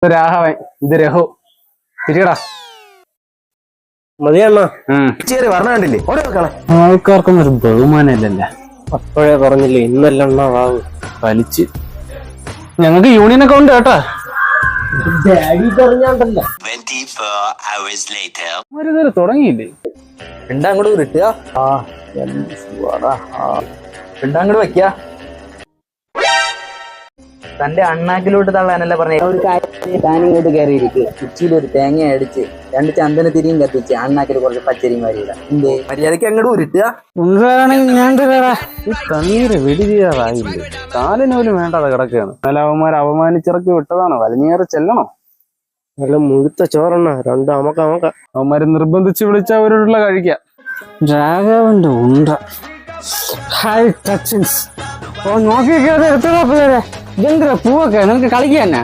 രാഘവൻ, ഇത് രഘു. തിരിയടാ. മതിയണ്ണ പറഞ്ഞ കണ്ടില്ലേ? ആൾക്കാർക്കൊന്നും ഒരു ബഹുമാനമില്ലല്ലേ. അപ്പോഴേ പറഞ്ഞില്ലേ ഇന്നല്ലെണ്ണ വാങ്ങും വലിച്ച്. ഞങ്ങൾക്ക് യൂണിയനൊക്കെ ഉണ്ട് കേട്ടാ. തുടങ്ങിയില്ലേ? പിണ്ടങ്ങോട്ട് കിട്ടുക, പിണ്ടങ്ങോട്ട് വെക്ക. തന്റെ അണ്ണാക്കിലോട്ട് തള്ളാനല്ല പറഞ്ഞ ഒരു കാര്യം. താനിങ്ങോട്ട് കയറിയിരിക്കും, ഉച്ചിയിൽ ഒരു തേങ്ങ അടിച്ച് 2 ചന്ദന തിരിയും കത്തിച്ച് അണ്ണാക്കിൽ കുറച്ച് പച്ചരിയും വാരിയിട. എന്തേ മര്യാദക്ക് അങ്ങോട്ട് ഉരുട്ടുക. ഞാൻ തണ്ണീര് വെടി ചെയ്യാറായില്ലേ? കാലിനോലും വേണ്ടാതെ കിടക്കുകയാണ്. എന്നാലും അവന്മാരെ അപമാനിച്ചിറക്കി വിട്ടതാണ്. വലിഞ്ഞേറെ ചെല്ലണോ? നല്ല മുഴുത്ത ചോറണ്ണ 2 അമക്ക. അവന്മാര് നിർബന്ധിച്ച് വിളിച്ച അവരോടുള്ള കഴിക്കാം. രാഘവന്റെ ഉണ്ട ഹൈ ടച്ചിങ്സ്. നോക്കി ഇതെന്തിനാ പൂവൊക്കെ? നിനക്ക് കളിക്കുക തന്നെ.